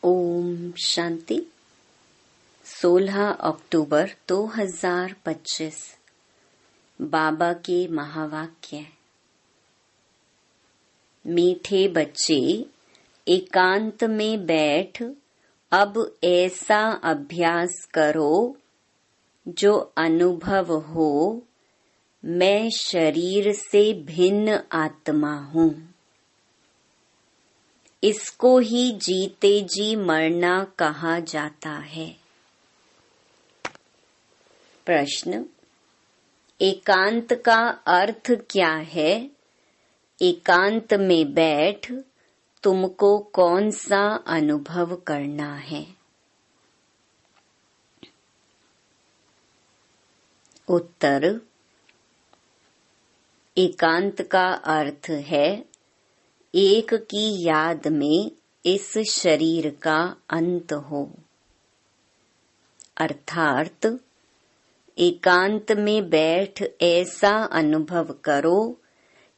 ओम शांति। 16 अक्टूबर 2025 बाबा के महावाक्य। मीठे बच्चे, एकांत में बैठ अब ऐसा अभ्यास करो जो अनुभव हो मैं शरीर से भिन्न आत्मा हूँ। इसको ही जीते जी मरना कहा जाता है। प्रश्न, एकांत का अर्थ क्या है? एकांत में बैठ तुमको कौन सा अनुभव करना है? उत्तर, एकांत का अर्थ है एक की याद में इस शरीर का अंत हो। अर्थात एकांत में बैठ ऐसा अनुभव करो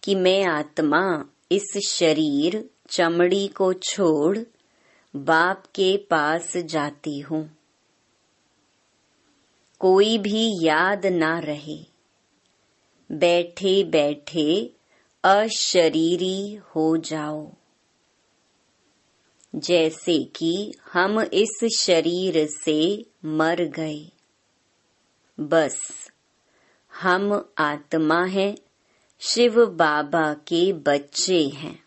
कि मैं आत्मा इस शरीर चमड़ी को छोड़ बाप के पास जाती हूँ। कोई भी याद ना रहे, बैठे बैठे अशरीरी हो जाओ। जैसे कि हम इस शरीर से मर गए, बस हम आत्मा हैं, शिव बाबा के बच्चे हैं।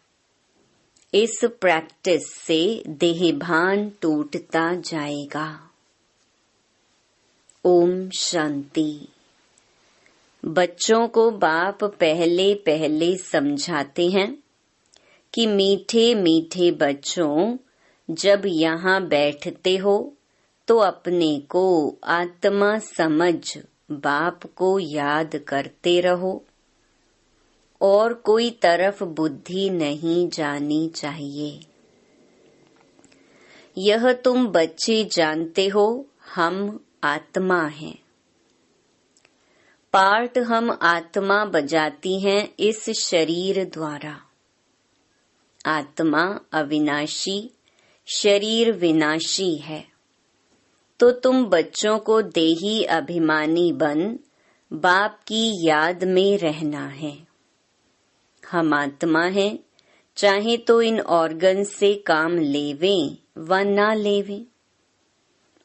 इस प्रैक्टिस से देहभान टूटता जाएगा। ओम शांति। बच्चों को बाप पहले पहले समझाते हैं कि मीठे मीठे बच्चों, जब यहाँ बैठते हो तो अपने को आत्मा समझ बाप को याद करते रहो और कोई तरफ बुद्धि नहीं जानी चाहिए। यह तुम बच्चे जानते हो, हम आत्मा हैं। पार्ट हम आत्मा बजाती हैं इस शरीर द्वारा। आत्मा अविनाशी, शरीर विनाशी है। तो तुम बच्चों को देही अभिमानी बन बाप की याद में रहना है। हम आत्मा हैं, चाहे तो इन ऑर्गन से काम लेवें व ना लेवें।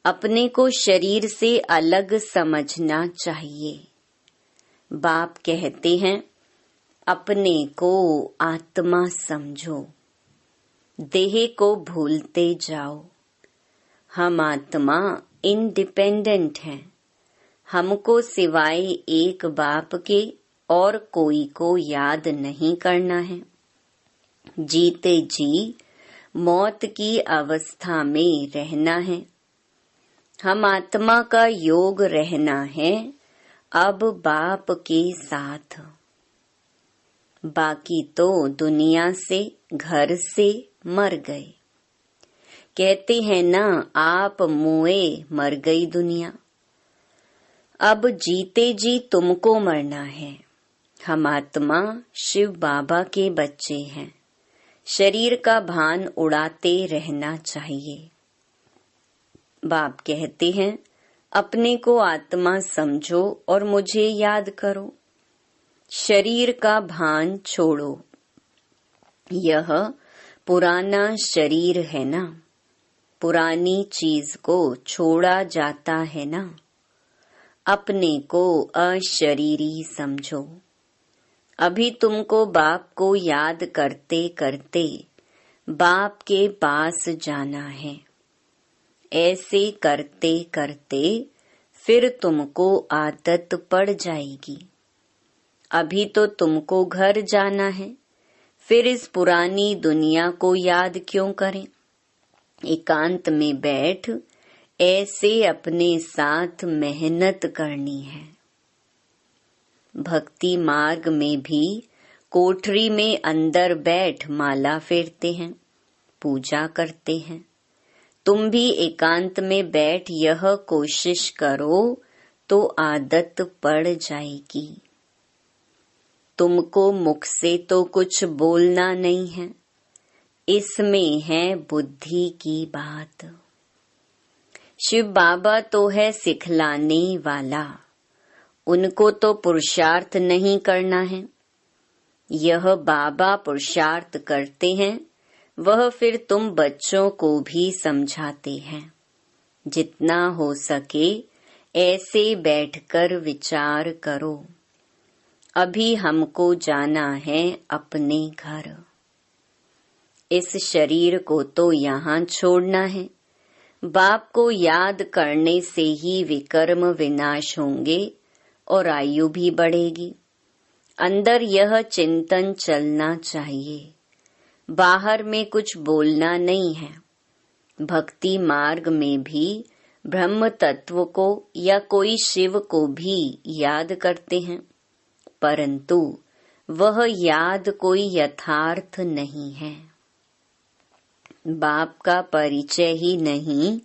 अपने को शरीर से अलग समझना चाहिए। बाप कहते हैं, अपने को आत्मा समझो, देह को भूलते जाओ। हम आत्मा इंडिपेंडेंट हैं। हमको सिवाय एक बाप के और कोई को याद नहीं करना है। जीते जी मौत की अवस्था में रहना है। हम आत्मा का योग रहना है अब बाप के साथ। बाकी तो दुनिया से, घर से मर गए। कहते हैं ना, आप मुए मर गई दुनिया। अब जीते जी तुमको मरना है। हम आत्मा शिव बाबा के बच्चे हैं। शरीर का भान उड़ाते रहना चाहिए। बाप कहते हैं, अपने को आत्मा समझो और मुझे याद करो। शरीर का भान छोड़ो। यह पुराना शरीर है ना, पुरानी चीज को छोड़ा जाता है ना। अपने को अशरीरी समझो। अभी तुमको बाप को याद करते करते बाप के पास जाना है। ऐसे करते करते फिर तुमको आदत पड़ जाएगी। अभी तो तुमको घर जाना है, फिर इस पुरानी दुनिया को याद क्यों करें? एकांत में बैठ ऐसे अपने साथ मेहनत करनी है। भक्ति मार्ग में भी कोठरी में अंदर बैठ माला फेरते हैं, पूजा करते हैं। तुम भी एकांत में बैठ यह कोशिश करो तो आदत पड़ जाएगी। तुमको मुख से तो कुछ बोलना नहीं है, इसमें है बुद्धि की बात। शिव बाबा तो है सिखलाने वाला, उनको तो पुरुषार्थ नहीं करना है। यह बाबा पुरुषार्थ करते हैं, वह फिर तुम बच्चों को भी समझाते हैं। जितना हो सके ऐसे बैठकर विचार करो। अभी हमको जाना है अपने घर। इस शरीर को तो यहाँ छोड़ना है। बाप को याद करने से ही विकर्म विनाश होंगे और आयु भी बढ़ेगी। अंदर यह चिंतन चलना चाहिए, बाहर में कुछ बोलना नहीं है। भक्ति मार्ग में भी ब्रह्म तत्व को या कोई शिव को भी याद करते हैं, परंतु वह याद कोई यथार्थ नहीं है। बाप का परिचय ही नहीं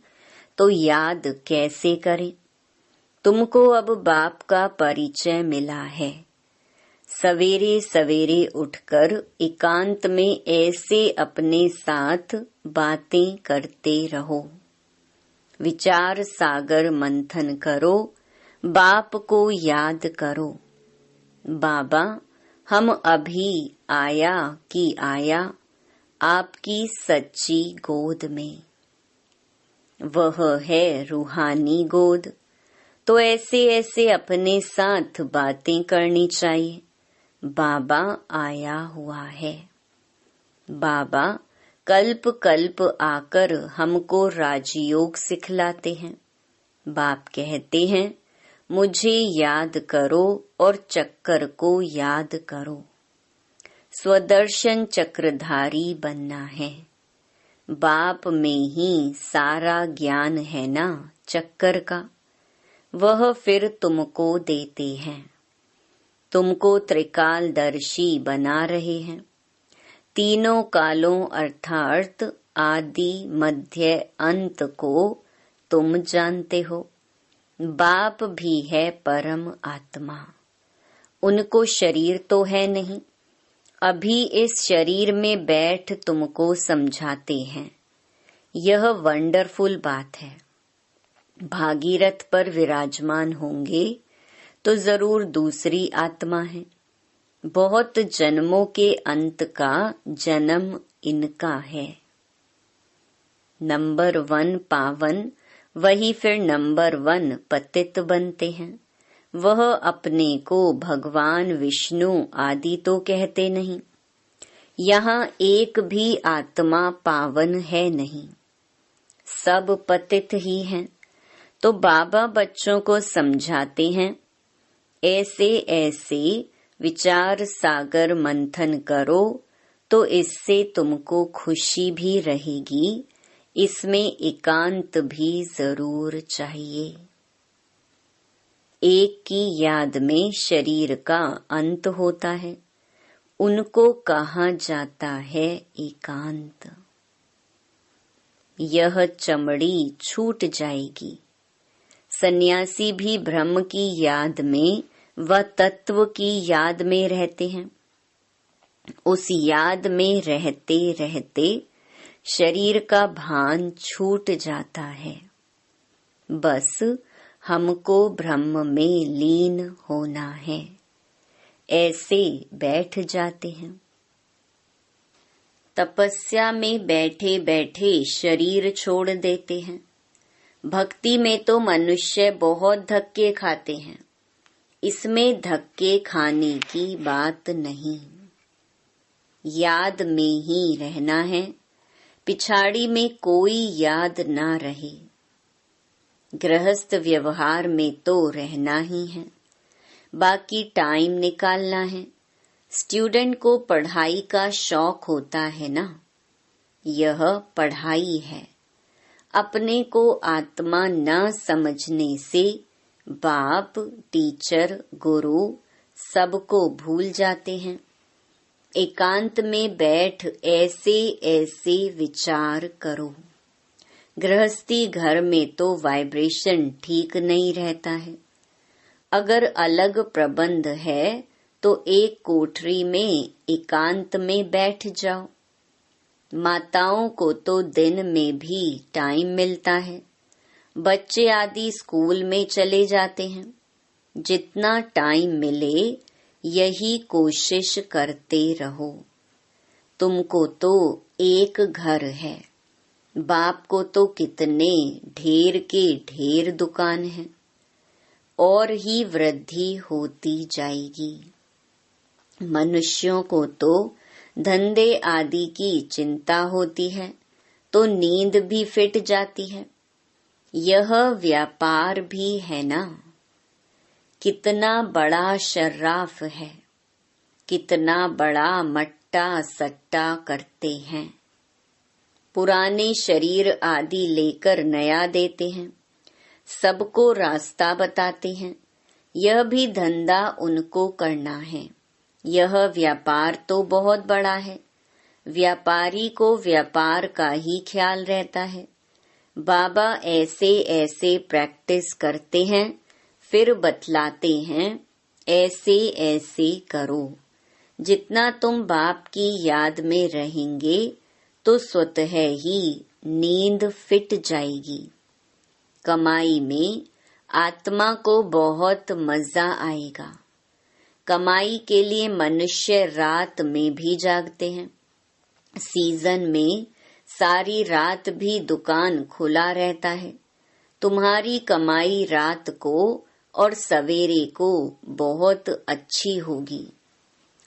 तो याद कैसे करें। तुमको अब बाप का परिचय मिला है। सवेरे सवेरे उठकर एकांत में ऐसे अपने साथ बातें करते रहो। विचार सागर मंथन करो, बाप को याद करो। बाबा, हम अभी आया कि आया आपकी सच्ची गोद में। वह है रूहानी गोद, तो ऐसे ऐसे अपने साथ बातें करनी चाहिए। बाबा आया हुआ है। बाबा कल्प कल्प आकर हमको राजयोग सिखलाते हैं। बाप कहते हैं, मुझे याद करो और चक्कर को याद करो। स्वदर्शन चक्रधारी बनना है। बाप में ही सारा ज्ञान है ना चक्कर का, वह फिर तुमको देते हैं। तुमको त्रिकालदर्शी बना रहे हैं। तीनों कालों अर्थात आदि मध्य अंत को तुम जानते हो। बाप भी है परम आत्मा, उनको शरीर तो है नहीं। अभी इस शरीर में बैठ तुमको समझाते हैं। यह वंडरफुल बात है। भागीरथ पर विराजमान होंगे तो जरूर दूसरी आत्मा है। बहुत जन्मों के अंत का जन्म इनका है। नंबर 1 पावन, वही फिर नंबर 1 पतित बनते हैं। वह अपने को भगवान विष्णु आदि तो कहते नहीं। यहाँ एक भी आत्मा पावन है नहीं, सब पतित ही हैं। तो बाबा बच्चों को समझाते हैं, ऐसे ऐसे विचार सागर मंथन करो तो इससे तुमको खुशी भी रहेगी। इसमें एकांत भी जरूर चाहिए। एक की याद में शरीर का अंत होता है, उनको कहा जाता है एकांत। यह चमड़ी छूट जाएगी। सन्यासी भी ब्रह्म की याद में व तत्व की याद में रहते हैं। उस याद में रहते रहते शरीर का भान छूट जाता है। बस हमको ब्रह्म में लीन होना है। ऐसे बैठ जाते हैं। तपस्या में बैठे बैठे शरीर छोड़ देते हैं। भक्ति में तो मनुष्य बहुत धक्के खाते हैं। इसमें धक्के खाने की बात नहीं। याद में ही रहना है। पिछाड़ी में कोई याद ना रहे। गृहस्थ व्यवहार में तो रहना ही है, बाकी टाइम निकालना है। स्टूडेंट को पढ़ाई का शौक होता है ना, यह पढ़ाई है। अपने को आत्मा न समझने से बाप, टीचर, गुरु सबको भूल जाते हैं। एकांत में बैठ ऐसे ऐसे विचार करो। गृहस्थी घर में तो वाइब्रेशन ठीक नहीं रहता है। अगर अलग प्रबंध है तो एक कोठरी में एकांत में बैठ जाओ। माताओं को तो दिन में भी टाइम मिलता है। बच्चे आदि स्कूल में चले जाते हैं। जितना टाइम मिले यही कोशिश करते रहो। तुमको तो एक घर है, बाप को तो कितने ढेर के ढेर दुकान हैं, और ही वृद्धि होती जाएगी। मनुष्यों को तो धंधे आदि की चिंता होती है तो नींद भी फिट जाती है। यह व्यापार भी है ना। कितना बड़ा शर्राफ है, कितना बड़ा मट्टा सट्टा करते हैं। पुराने शरीर आदि लेकर नया देते हैं, सबको रास्ता बताते हैं। यह भी धंधा उनको करना है। यह व्यापार तो बहुत बड़ा है। व्यापारी को व्यापार का ही ख्याल रहता है। बाबा ऐसे ऐसे प्रैक्टिस करते हैं, फिर बतलाते हैं ऐसे ऐसे करो। जितना तुम बाप की याद में रहेंगे तो स्वतः ही नींद फिट जाएगी। कमाई में आत्मा को बहुत मजा आएगा। कमाई के लिए मनुष्य रात में भी जागते हैं। सीजन में सारी रात भी दुकान खुला रहता है। तुम्हारी कमाई रात को और सवेरे को बहुत अच्छी होगी।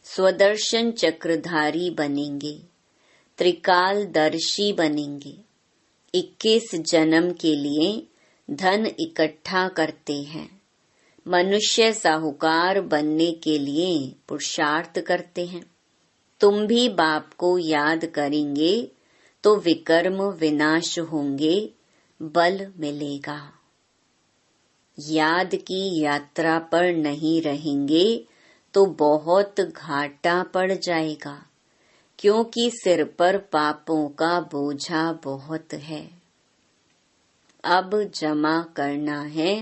स्वदर्शन चक्रधारी बनेंगे, त्रिकालदर्शी बनेंगे। 21 जन्म के लिए धन इकट्ठा करते हैं। मनुष्य साहूकार बनने के लिए पुरुषार्थ करते हैं। तुम भी बाप को याद करेंगे तो विकर्म विनाश होंगे, बल मिलेगा। याद की यात्रा पर नहीं रहेंगे तो बहुत घाटा पड़ जाएगा, क्योंकि सिर पर पापों का बोझा बहुत है। अब जमा करना है,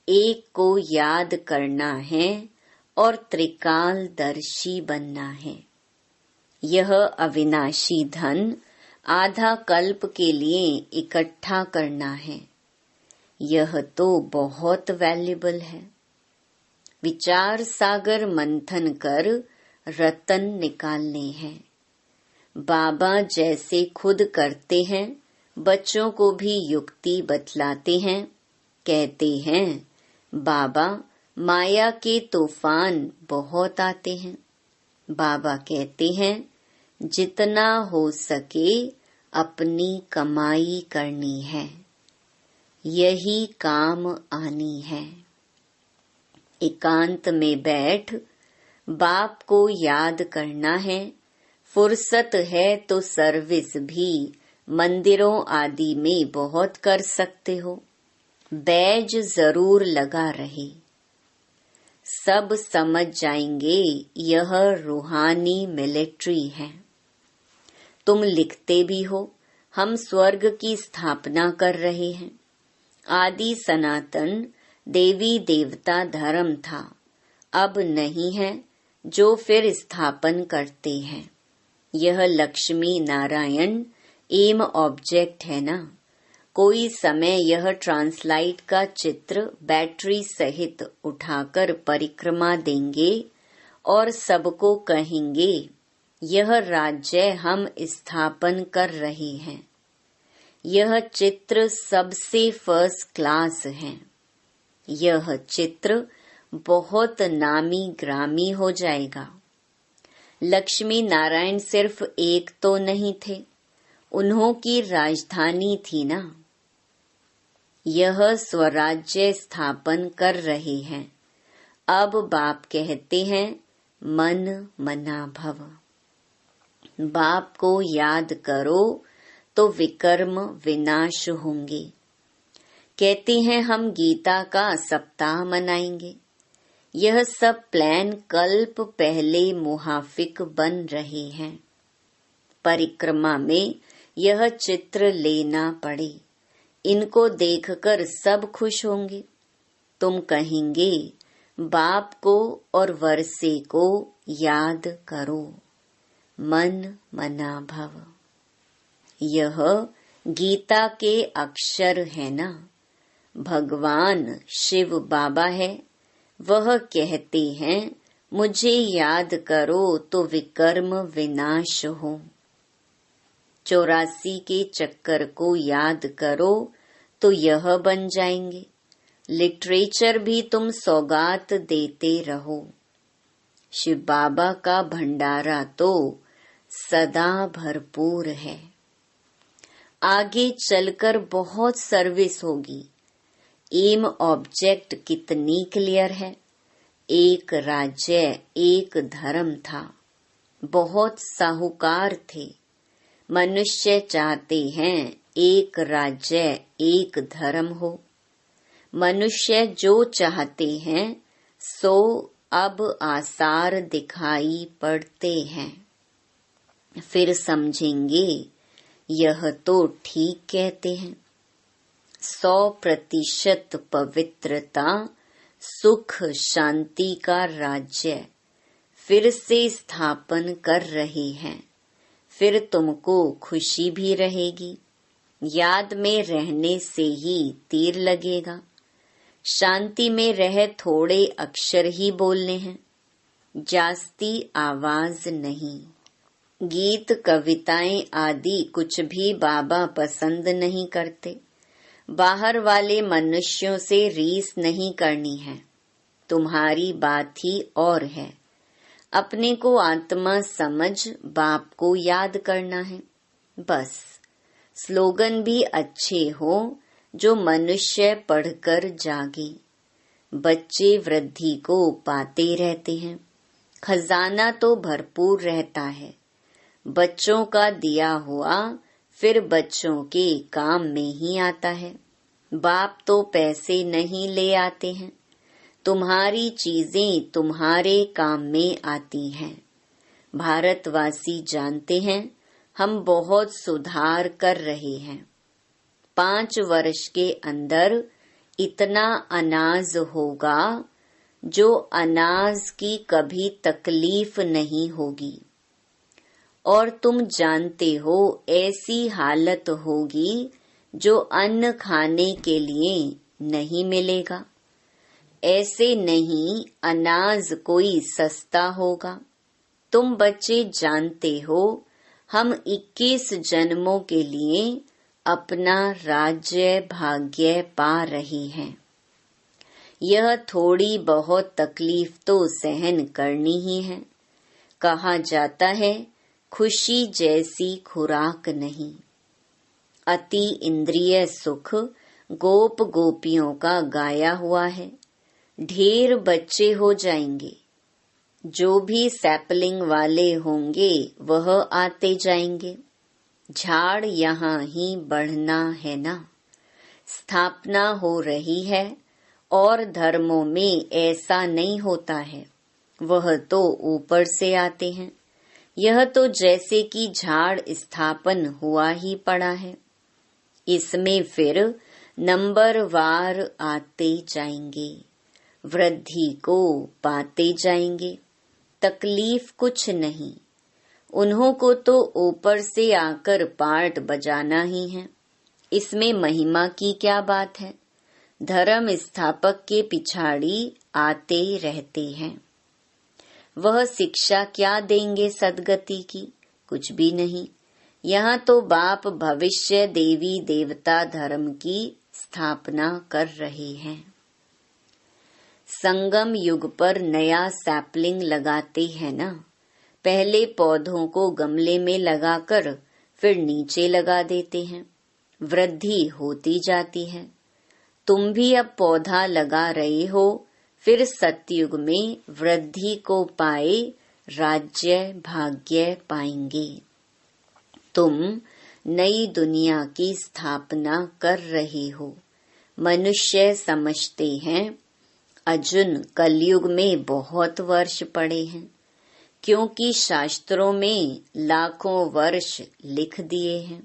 एक को याद करना है और त्रिकालदर्शी बनना है। यह अविनाशी धन आधा कल्प के लिए इकट्ठा करना है। यह तो बहुत वैल्यूबल है। विचार सागर मंथन कर रतन निकालने हैं। बाबा जैसे खुद करते हैं, बच्चों को भी युक्ति बतलाते हैं। कहते हैं बाबा माया के तूफान बहुत आते हैं। बाबा कहते हैं जितना हो सके अपनी कमाई करनी है, यही काम आनी है। एकांत में बैठ बाप को याद करना है। फुर्सत है तो सर्विस भी मंदिरों आदि में बहुत कर सकते हो। बैज जरूर लगा रहे। सब समझ जाएंगे यह रूहानी मिलिट्री है। तुम लिखते भी हो, हम स्वर्ग की स्थापना कर रहे हैं। आदि सनातन देवी देवता धर्म था, अब नहीं है, जो फिर स्थापन करते हैं। यह लक्ष्मी नारायण एम ऑब्जेक्ट है ना। कोई समय यह ट्रांसलाइट का चित्र बैटरी सहित उठाकर परिक्रमा देंगे और सबको कहेंगे यह राज्य हम स्थापन कर रहे हैं। यह चित्र सबसे फर्स्ट क्लास है। यह चित्र बहुत नामी ग्रामी हो जाएगा। लक्ष्मी नारायण सिर्फ एक तो नहीं थे, उन्हों की राजधानी थी ना। यह स्वराज्य स्थापन कर रहे हैं। अब बाप कहते हैं मन मना भव। बाप को याद करो तो विकर्म विनाश होंगे। कहते हैं हम गीता का सप्ताह मनाएंगे। यह सब प्लान कल्प पहले मुहाफिक बन रहे हैं। परिक्रमा में यह चित्र लेना पड़े। इनको देखकर सब खुश होंगे। तुम कहेंगे बाप को और वर्षे को याद करो। मन मना भव। यह गीता के अक्षर है ना। भगवान शिव बाबा है, वह कहते हैं मुझे याद करो तो विकर्म विनाश हो। 84 के चक्कर को याद करो तो यह बन जाएंगे। लिटरेचर भी तुम सौगात देते रहो। शिव बाबा का भंडारा तो सदा भरपूर है। आगे चलकर बहुत सर्विस होगी। एम ऑब्जेक्ट कितनी क्लियर है। एक राज्य एक धर्म था। बहुत साहूकार थे। मनुष्य चाहते हैं एक राज्य एक धर्म हो। मनुष्य जो चाहते हैं सो अब आसार दिखाई पड़ते हैं। फिर समझेंगे यह तो ठीक कहते हैं। 100% पवित्रता सुख शांति का राज्य फिर से स्थापन कर रहे हैं। फिर तुमको खुशी भी रहेगी। याद में रहने से ही तीर लगेगा। शांति में रह थोड़े अक्षर ही बोलने हैं, जास्ती आवाज नहीं। गीत कविताएं आदि कुछ भी बाबा पसंद नहीं करते। बाहर वाले मनुष्यों से रीस नहीं करनी है। तुम्हारी बात ही और है। अपने को आत्मा समझ बाप को याद करना है बस। स्लोगन भी अच्छे हो जो मनुष्य पढ़कर जागे। बच्चे वृद्धि को पाते रहते हैं। खजाना तो भरपूर रहता है। बच्चों का दिया हुआ फिर बच्चों के काम में ही आता है। बाप तो पैसे नहीं ले आते हैं। तुम्हारी चीजें तुम्हारे काम में आती हैं। भारतवासी जानते हैं हम बहुत सुधार कर रहे हैं। 5 वर्ष के अंदर इतना अनाज होगा जो अनाज की कभी तकलीफ नहीं होगी। और तुम जानते हो ऐसी हालत होगी जो अन्न खाने के लिए नहीं मिलेगा। ऐसे नहीं अनाज कोई सस्ता होगा। तुम बच्चे जानते हो हम 21 जन्मों के लिए अपना राज्य भाग्य पा रहे हैं। यह थोड़ी बहुत तकलीफ तो सहन करनी ही है। कहा जाता है खुशी जैसी खुराक नहीं। अति इंद्रिय सुख गोप गोपियों का गाया हुआ है। ढेर बच्चे हो जाएंगे। जो भी सैपलिंग वाले होंगे वह आते जाएंगे। झाड़ यहाँ ही बढ़ना है ना। स्थापना हो रही है और धर्मों में ऐसा नहीं होता है। वह तो ऊपर से आते हैं। यह तो जैसे कि झाड़ स्थापन हुआ ही पड़ा है। इसमें फिर नंबरवार आते जाएंगे। वृद्धि को पाते जाएंगे। तकलीफ कुछ नहीं। उन्हों को तो ऊपर से आकर पार्ट बजाना ही है। इसमें महिमा की क्या बात है। धर्म स्थापक के पिछाड़ी आते रहते हैं। वह शिक्षा क्या देंगे सदगति की? कुछ भी नहीं। यहाँ तो बाप भविष्य देवी देवता धर्म की स्थापना कर रहे हैं। संगम युग पर नया सैपलिंग लगाते हैं ना। पहले पौधों को गमले में लगाकर फिर नीचे लगा देते हैं। वृद्धि होती जाती है। तुम भी अब पौधा लगा रहे हो। फिर सतयुग में वृद्धि को पाए राज्य भाग्य पाएंगे। तुम नई दुनिया की स्थापना कर रहे हो। मनुष्य समझते हैं अर्जुन कलयुग में बहुत वर्ष पड़े हैं, क्योंकि शास्त्रों में लाखों वर्ष लिख दिए हैं।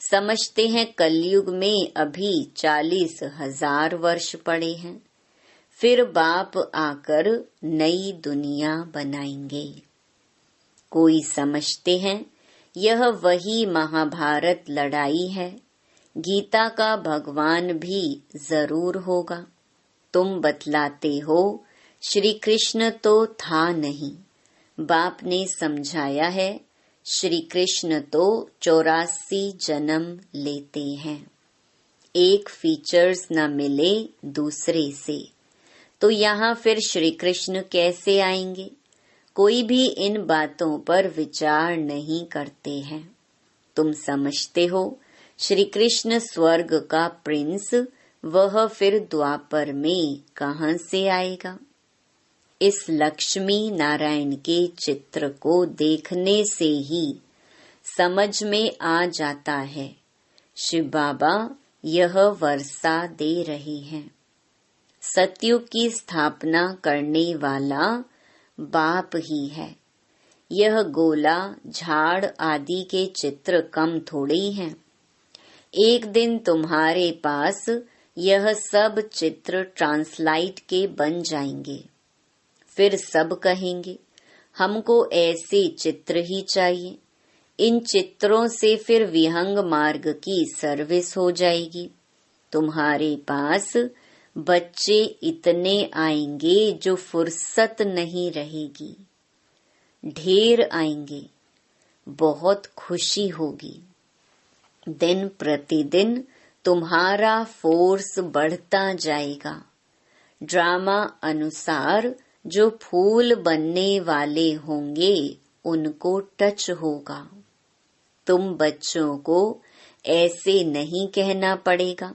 समझते हैं कलयुग में अभी 40,000 वर्ष पड़े हैं। फिर बाप आकर नई दुनिया बनाएंगे। कोई समझते हैं यह वही महाभारत लड़ाई है। गीता का भगवान भी जरूर होगा। तुम बतलाते हो श्री कृष्ण तो था नहीं। बाप ने समझाया है, श्री कृष्ण तो 84 जन्म लेते हैं। एक फीचर्स न मिले दूसरे से, तो यहाँ फिर श्री कृष्ण कैसे आएंगे? कोई भी इन बातों पर विचार नहीं करते हैं। तुम समझते हो श्री कृष्ण स्वर्ग का प्रिंस, वह फिर द्वापर में कहाँ से आएगा? इस लक्ष्मी नारायण के चित्र को देखने से ही समझ में आ जाता है, शिव बाबा यह वर्षा दे रहे हैं। सतयुग की स्थापना करने वाला बाप ही है। यह गोला, झाड़ आदि के चित्र कम थोड़े ही हैं। एक दिन तुम्हारे पास यह सब चित्र ट्रांसलाइट के बन जाएंगे। फिर सब कहेंगे हमको ऐसे चित्र ही चाहिए। इन चित्रों से फिर विहंग मार्ग की सर्विस हो जाएगी। तुम्हारे पास बच्चे इतने आएंगे जो फुर्सत नहीं रहेगी। ढेर आएंगे, बहुत खुशी होगी। दिन प्रतिदिन तुम्हारा फोर्स बढ़ता जाएगा। ड्रामा अनुसार जो फूल बनने वाले होंगे उनको टच होगा। तुम बच्चों को ऐसे नहीं कहना पड़ेगा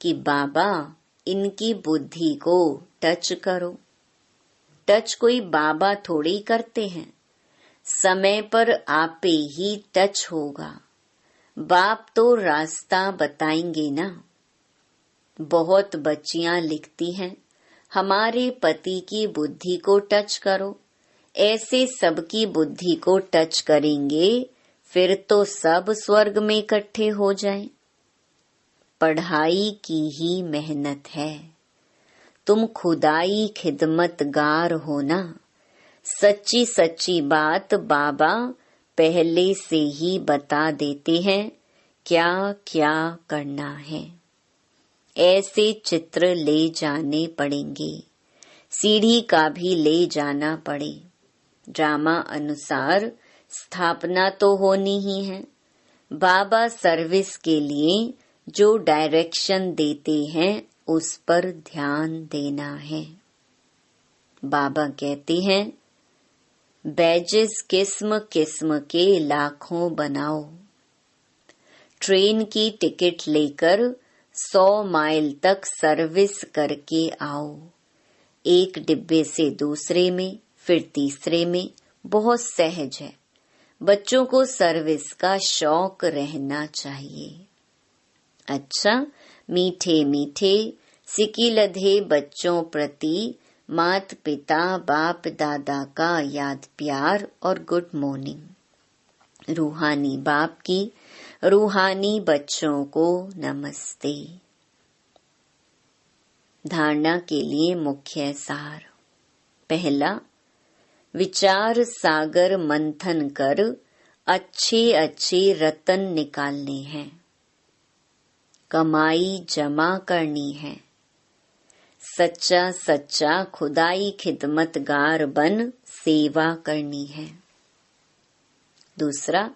कि बाबा इनकी बुद्धि को टच करो। टच कोई बाबा थोड़ी करते हैं, समय पर आपे ही टच होगा। बाप तो रास्ता बताएंगे ना। बहुत बच्चियां लिखती हैं, हमारे पति की बुद्धि को टच करो। ऐसे सबकी बुद्धि को टच करेंगे, फिर तो सब स्वर्ग में इकट्ठे हो जाएं। पढ़ाई की ही मेहनत है। तुम खुदाई खिदमतगार हो ना। सच्ची सच्ची बात बाबा पहले से ही बता देते हैं, क्या क्या करना है। ऐसे चित्र ले जाने पड़ेंगे। सीढ़ी का भी ले जाना पड़े। ड्रामा अनुसार स्थापना तो होनी ही है। बाबा सर्विस के लिए जो डायरेक्शन देते हैं उस पर ध्यान देना है। बाबा कहते हैं, बैजेस किस्म किस्म के लाखों बनाओ। ट्रेन की टिकट लेकर 100 माइल तक सर्विस करके आओ। एक डिब्बे से दूसरे में, फिर तीसरे में। बहुत सहज है। बच्चों को सर्विस का शौक रहना चाहिए। अच्छा, मीठे मीठे सिकी लधे बच्चों प्रति मात पिता बाप दादा का याद प्यार और गुड मॉर्निंग। रूहानी बाप की रूहानी बच्चों को नमस्ते। धारणा के लिए मुख्य सार। पहला, विचार सागर मंथन कर अच्छे अच्छे रतन निकालने हैं। कमाई जमा करनी है। सच्चा सच्चा खुदाई खिदमतगार बन सेवा करनी है। दूसरा,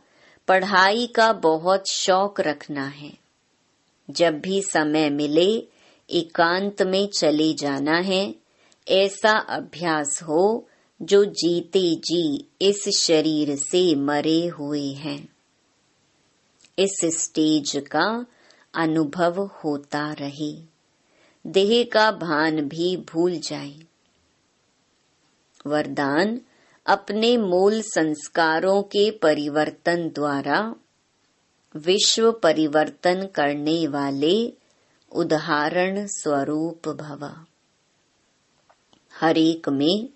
पढ़ाई का बहुत शौक रखना है। जब भी समय मिले एकांत में चले जाना है। ऐसा अभ्यास हो जो जीते जी इस शरीर से मरे हुए हैं। इस स्टेज का अनुभव होता रहे। देह का भान भी भूल जाए। वरदान, अपने मूल संस्कारों के परिवर्तन द्वारा विश्व परिवर्तन करने वाले उदाहरण स्वरूप भव। हर एक में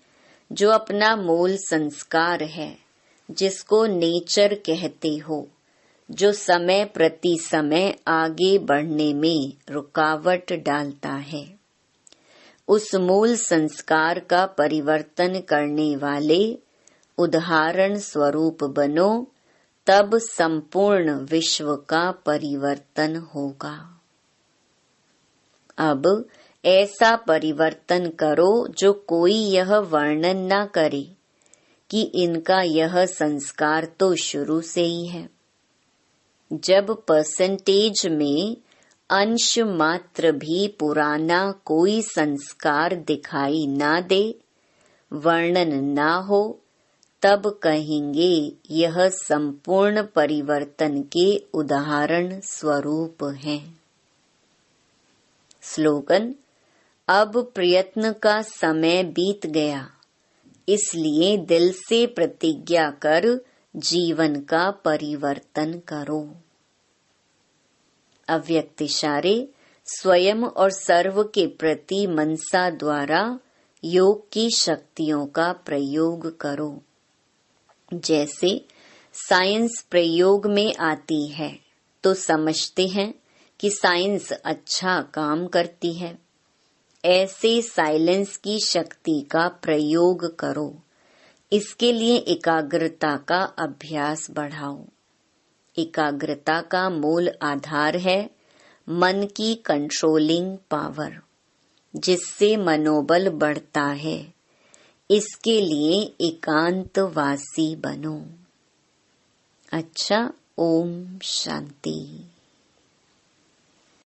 जो अपना मूल संस्कार है, जिसको नेचर कहते हो, जो समय प्रति समय आगे बढ़ने में रुकावट डालता है, उस मूल संस्कार का परिवर्तन करने वाले उदाहरण स्वरूप बनो तब संपूर्ण विश्व का परिवर्तन होगा। अब ऐसा परिवर्तन करो जो कोई यह वर्णन न करे कि इनका यह संस्कार तो शुरू से ही है। जब परसेंटेज में अंश मात्र भी पुराना कोई संस्कार दिखाई ना दे, वर्णन ना हो, तब कहेंगे यह संपूर्ण परिवर्तन के उदाहरण स्वरूप हैं। स्लोगन: अब प्रयत्न का समय बीत गया, इसलिए दिल से प्रतिज्ञा कर जीवन का परिवर्तन करो। अव्यक्त इशारे स्वयं और सर्व के प्रति मनसा द्वारा योग की शक्तियों का प्रयोग करो। जैसे साइंस प्रयोग में आती है तो समझते हैं कि साइंस अच्छा काम करती है। ऐसे साइलेंस की शक्ति का प्रयोग करो। इसके लिए एकाग्रता का अभ्यास बढ़ाओ। एकाग्रता का मूल आधार है मन की कंट्रोलिंग पावर, जिससे मनोबल बढ़ता है। इसके लिए एकांतवासी बनो। अच्छा, ओम शांति।